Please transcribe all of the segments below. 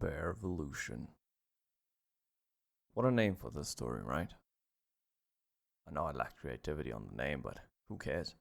BearVolution. What a name for this story, right? I know I lacked creativity on the name, but who cares?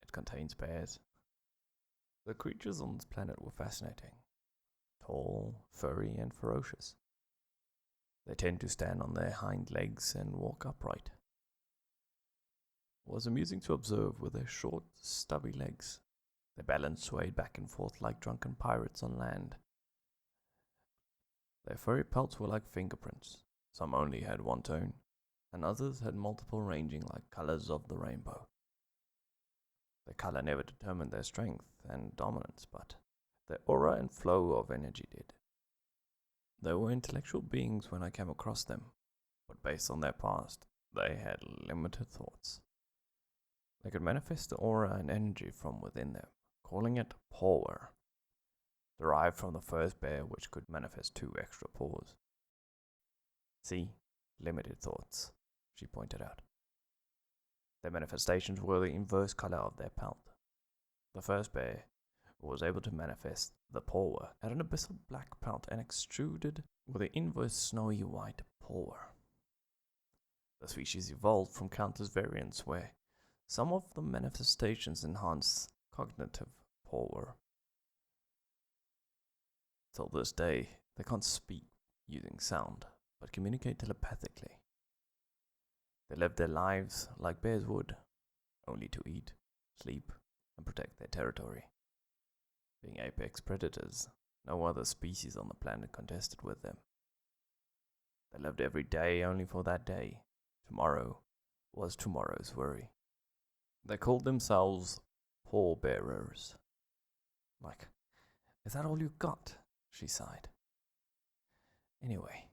It contains bears. The creatures on this planet were fascinating. Tall, furry, and ferocious. They tend to stand on their hind legs and walk upright. It was amusing to observe with their short, stubby legs. Their balance swayed back and forth like drunken pirates on land. Their furry pelts were like fingerprints. Some only had one tone, and others had multiple, ranging like colors of the rainbow. Their color never determined their strength and dominance, but their aura and flow of energy did. They were intellectual beings when I came across them, but based on their past, they had limited thoughts. They could manifest the aura and energy from within them, calling it pawer, derived from the first bear, which could manifest 2 extra paws. See, limited thoughts, she pointed out. Their manifestations were the inverse color of their pelt. The first bear was able to manifest the pawer, had an abyssal black pelt and extruded with the inverse snowy white pawer. The species evolved from countless variants where some of the manifestations enhance cognitive pawer. Till this day, they can't speak using sound, but communicate telepathically. They live their lives like bears would, only to eat, sleep, and protect their territory. Being apex predators, no other species on the planet contested with them. They lived every day only for that day. Tomorrow was tomorrow's worry. They called themselves pallbearers. Like, is that all you got? She sighed. Anyway,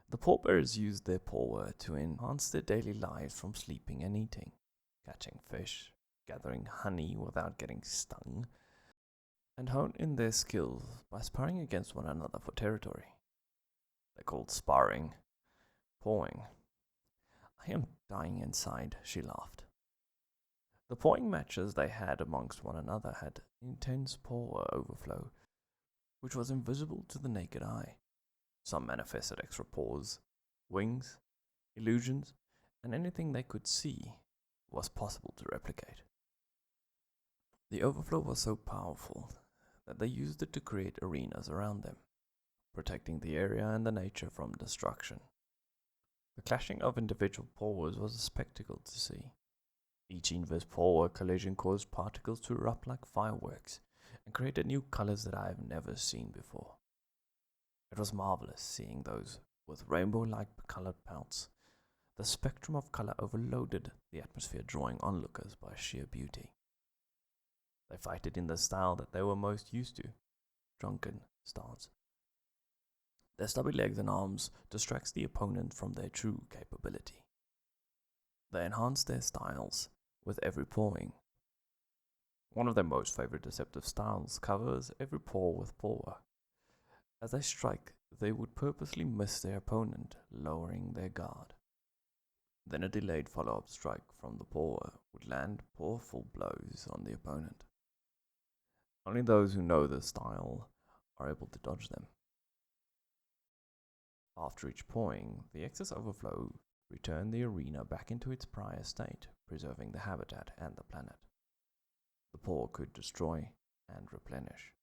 the pallbearers used their pawer to enhance their daily lives from sleeping and eating, catching fish, gathering honey without getting stung, and honed in their skills by sparring against one another for territory. They called sparring pawing. I am dying inside, she laughed. The pawing matches they had amongst one another had intense pawer overflow, which was invisible to the naked eye. Some manifested extra paws, wings, illusions, and anything they could see was possible to replicate. The overflow was so powerful that they used it to create arenas around them, protecting the area and the nature from destruction. The clashing of individual powers was a spectacle to see. Each inverse power collision caused particles to erupt like fireworks and created new colors that I have never seen before. It was marvelous seeing those with rainbow-like colored pelts. The spectrum of color overloaded the atmosphere, drawing onlookers by sheer beauty. They fighted in the style that they were most used to, drunken stance. Their stubby legs and arms distracts the opponent from their true capability. They enhance their styles with every pawing. One of their most favorite deceptive styles covers every paw with pawer. As they strike, they would purposely miss their opponent, lowering their guard. Then a delayed follow-up strike from the pawer would land powerful blows on the opponent. Only those who know the style are able to dodge them. After each pawing, the excess overflow returned the arena back into its prior state, preserving the habitat and the planet. The paw could destroy and replenish.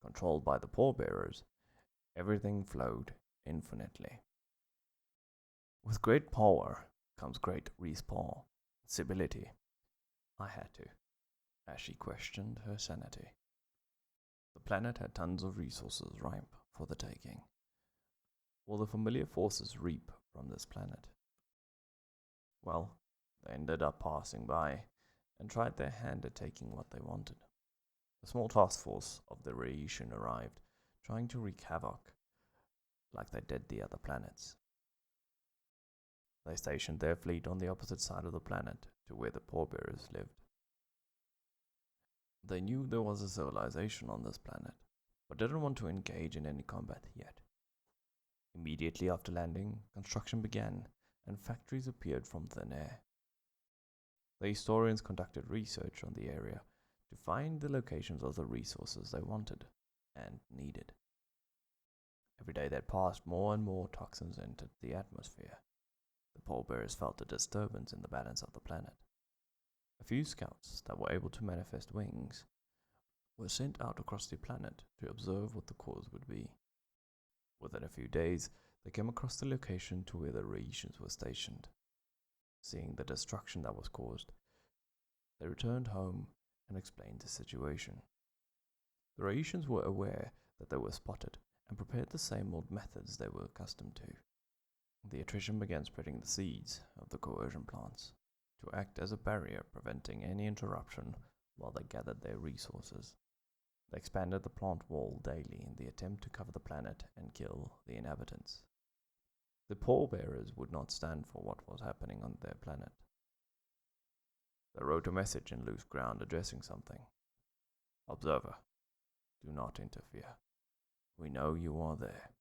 Controlled by the pallbearers, everything flowed infinitely. With great power comes great respawnsibility. I had to, as she questioned her sanity. The planet had tons of resources ripe for the taking. Will the familiar forces reap from this planet? Well, they ended up passing by and tried their hand at taking what they wanted. A small task force of the Rhaetian arrived, trying to wreak havoc like they did the other planets. They stationed their fleet on the opposite side of the planet to where the pallbearers lived. They knew there was a civilization on this planet, but didn't want to engage in any combat yet. Immediately after landing, construction began, and factories appeared from thin air. The historians conducted research on the area to find the locations of the resources they wanted and needed. Every day that passed, more and more toxins entered the atmosphere. The pallbearers felt a disturbance in the balance of the planet. A few scouts that were able to manifest wings were sent out across the planet to observe what the cause would be. Within a few days, they came across the location to where the Rhaetians were stationed. Seeing the destruction that was caused, they returned home and explained the situation. The Rhaetians were aware that they were spotted and prepared the same old methods they were accustomed to. The attrition began spreading the seeds of the coercion plants to act as a barrier preventing any interruption while they gathered their resources. They expanded the plant wall daily in the attempt to cover the planet and kill the inhabitants. The pallbearers would not stand for what was happening on their planet. They wrote a message in loose ground addressing something. Observer, do not interfere. We know you are there.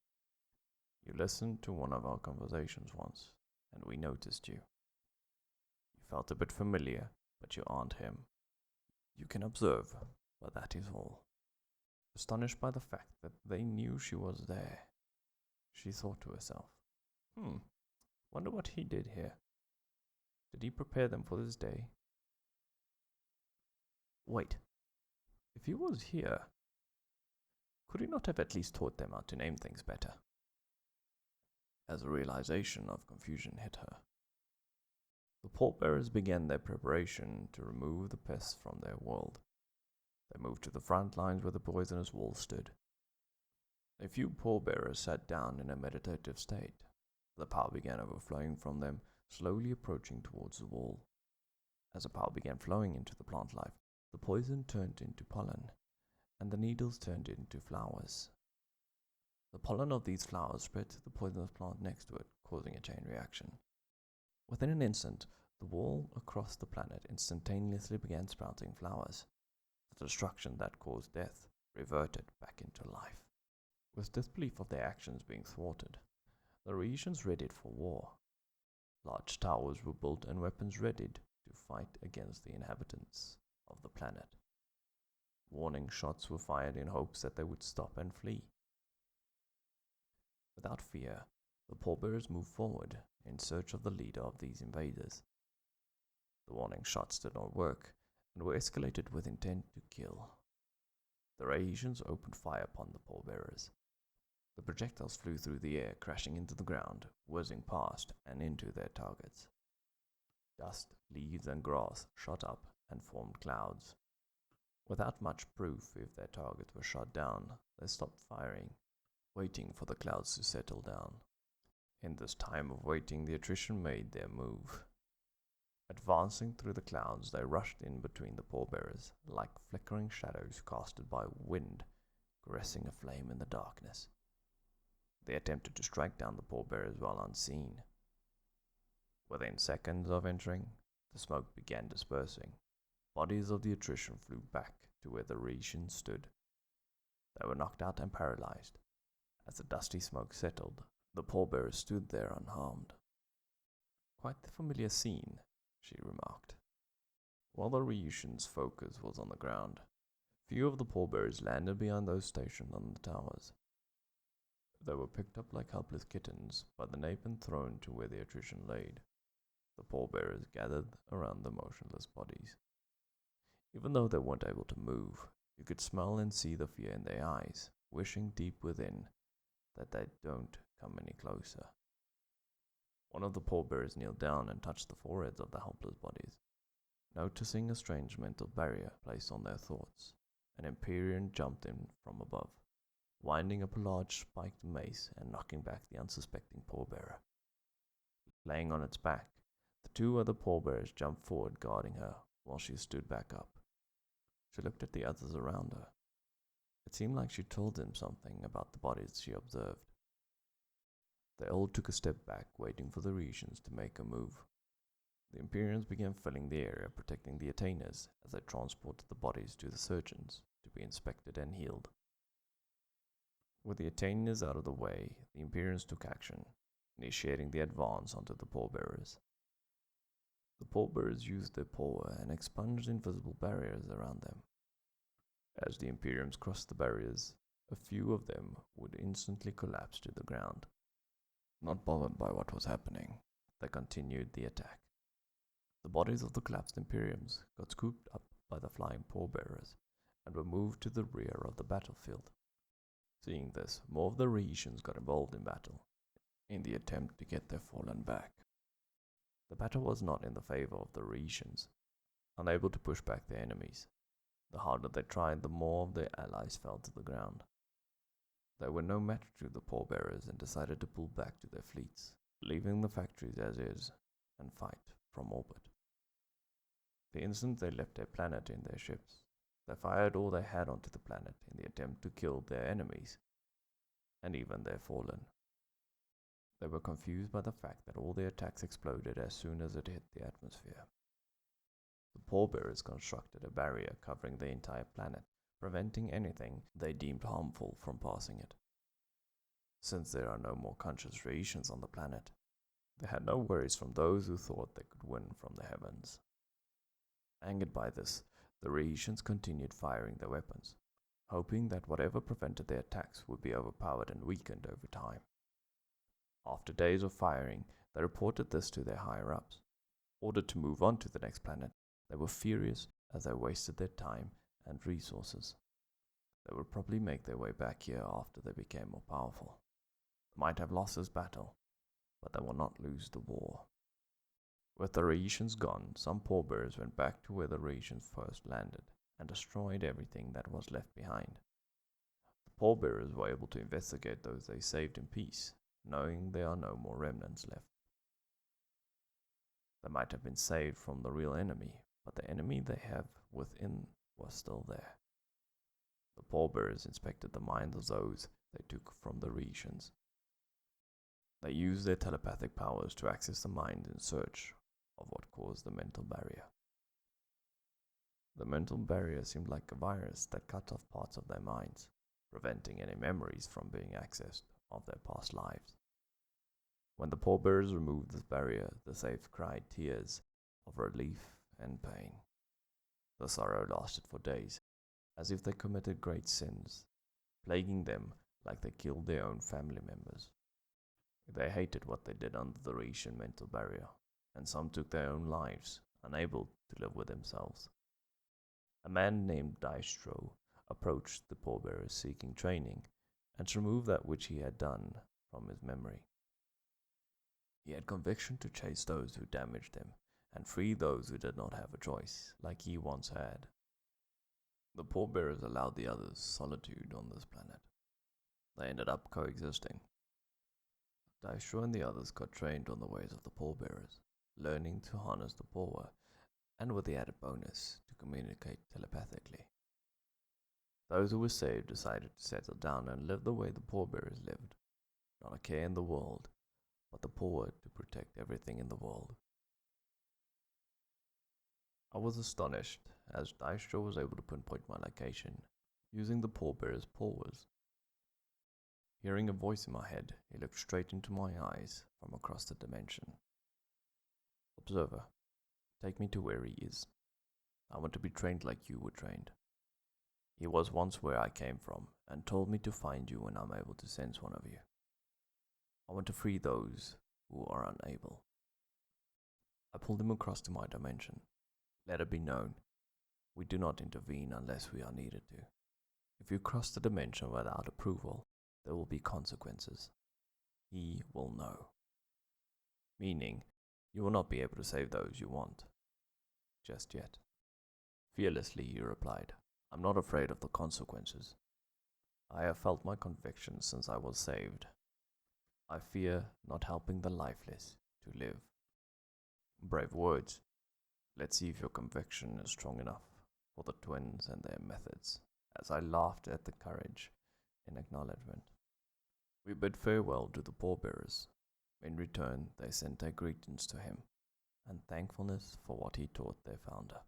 You listened to one of our conversations once, and we noticed you. You felt a bit familiar, but you aren't him. You can observe, but that is all. Astonished by the fact that they knew she was there, she thought to herself, wonder what he did here. Did he prepare them for this day? Wait, if he was here, could he not have at least taught them how to name things better? As a realization of confusion hit her, the pallbearers began their preparation to remove the pests from their world. They moved to the front lines where the poisonous wall stood. A few pallbearers sat down in a meditative state. The power began overflowing from them, slowly approaching towards the wall. As the power began flowing into the plant life, the poison turned into pollen, and the needles turned into flowers. The pollen of these flowers spread to the poisonous plant next to it, causing a chain reaction. Within an instant, the wall across the planet instantaneously began sprouting flowers. The destruction that caused death reverted back into life. With disbelief of their actions being thwarted, the Rhaetians readied for war. Large towers were built and weapons readied to fight against the inhabitants of the planet. Warning shots were fired in hopes that they would stop and flee. Without fear, the pallbearers moved forward in search of the leader of these invaders. The warning shots did not work and were escalated with intent to kill. The Rhaetians opened fire upon the pallbearers. The projectiles flew through the air, crashing into the ground, whizzing past and into their targets. Dust, leaves, and grass shot up and formed clouds. Without much proof if their targets were shot down, they stopped firing, waiting for the clouds to settle down. In this time of waiting, the attrition made their move. Advancing through the clouds, they rushed in between the pallbearers, like flickering shadows casted by wind, caressing a flame in the darkness. They attempted to strike down the pallbearers while unseen. Within seconds of entering, the smoke began dispersing. Bodies of the attrition flew back to where the Rhaetians stood. They were knocked out and paralyzed. As the dusty smoke settled, the pallbearers stood there unharmed. Quite the familiar scene, she remarked. While the Rhaetians' focus was on the ground, few of the pallbearers landed behind those stationed on the towers. They were picked up like helpless kittens by the nape and thrown to where the attrition laid. The pallbearers gathered around the motionless bodies. Even though they weren't able to move, you could smell and see the fear in their eyes, wishing deep within that they don't come any closer. One of the pallbearers kneeled down and touched the foreheads of the helpless bodies. Noticing a strange mental barrier placed on their thoughts, an Empyrean jumped in from above, winding up a large spiked mace and knocking back the unsuspecting pallbearer. Laying on its back, the two other pallbearers jumped forward, guarding her while she stood back up. She looked at the others around her. It seemed like she told them something about the bodies she observed. They all took a step back, waiting for the Rhaetians to make a move. The Empyreans began filling the area, protecting the attainers as they transported the bodies to the surgeons to be inspected and healed. With the attainers out of the way, the Empyreans took action, initiating the advance onto the pallbearers. The pallbearers used their pawer and expunged invisible barriers around them. As the Empyreans crossed the barriers, A few of them would instantly collapse to the ground. Not bothered by what was happening, they continued the attack. The bodies of the collapsed Imperiums got scooped up by the flying pallbearers and were moved to the rear of the battlefield. Seeing this, more of the Rhaetians got involved in battle, in the attempt to get their fallen back. The battle was not in the favor of the Rhaetians, unable to push back their enemies. The harder they tried, the more of their allies fell to the ground. They were no match to the pallbearers and decided to pull back to their fleets, leaving the factories as is, and fight from orbit. The instant they left their planet in their ships, they fired all they had onto the planet in the attempt to kill their enemies, and even their fallen. They were confused by the fact that all their attacks exploded as soon as it hit the atmosphere. The pallbearers constructed a barrier covering the entire planet, preventing anything they deemed harmful from passing it. Since there are no more conscious Rhaetians on the planet, they had no worries from those who thought they could win from the heavens. Angered by this, the Rhaetians continued firing their weapons, hoping that whatever prevented their attacks would be overpowered and weakened over time. After days of firing, they reported this to their higher-ups. Ordered to move on to the next planet, they were furious as they wasted their time and resources. They would probably make their way back here after they became more powerful. They might have lost this battle, but they will not lose the war. With the Rhaetians gone, some pallbearers went back to where the Rhaetians first landed and destroyed everything that was left behind. The pallbearers were able to investigate those they saved in peace, knowing there are no more remnants left. They might have been saved from the real enemy, but the enemy they have within was still there. The pallbearers inspected the minds of those they took from the Rhaetians. They used their telepathic powers to access the mind in search of what caused the mental barrier. The mental barrier seemed like a virus that cut off parts of their minds, preventing any memories from being accessed of their past lives. When the pallbearers removed this barrier, the Safe cried tears of relief and pain. The sorrow lasted for days, as if they committed great sins, plaguing them like they killed their own family members. They hated what they did under the Rhaetian mental barrier, and some took their own lives, unable to live with themselves. A man named Dystro approached the pallbearers seeking training, and to remove that which he had done from his memory. He had conviction to chase those who damaged him, and free those who did not have a choice, like he once had. The pallbearers allowed the others solitude on this planet. They ended up coexisting. Dystro and the others got trained on the ways of the pallbearers, learning to harness the pawer, and with the added bonus to communicate telepathically. Those who were saved decided to settle down and live the way the pallbearers lived, not a care in the world, but the pawer to protect everything in the world. I was astonished as Dystro was able to pinpoint my location using the pallbearer's powers. Hearing a voice in my head, he looked straight into my eyes from across the dimension. Observer, take me to where he is. I want to be trained like you were trained. He was once where I came from and told me to find you when I'm able to sense one of you. I want to free those who are unable. I pulled him across to my dimension. Let it be known, we do not intervene unless we are needed to. If you cross the dimension without approval, there will be consequences. He will know. Meaning, you will not be able to save those you want. Just yet. Fearlessly, you replied, I'm not afraid of the consequences. I have felt my conviction since I was saved. I fear not helping the lifeless to live. Brave words. Let's see if your conviction is strong enough for the twins and their methods, as I laughed at the courage in acknowledgement. We bid farewell to the pallbearers. In return, they sent their greetings to him, and thankfulness for what he taught their founder.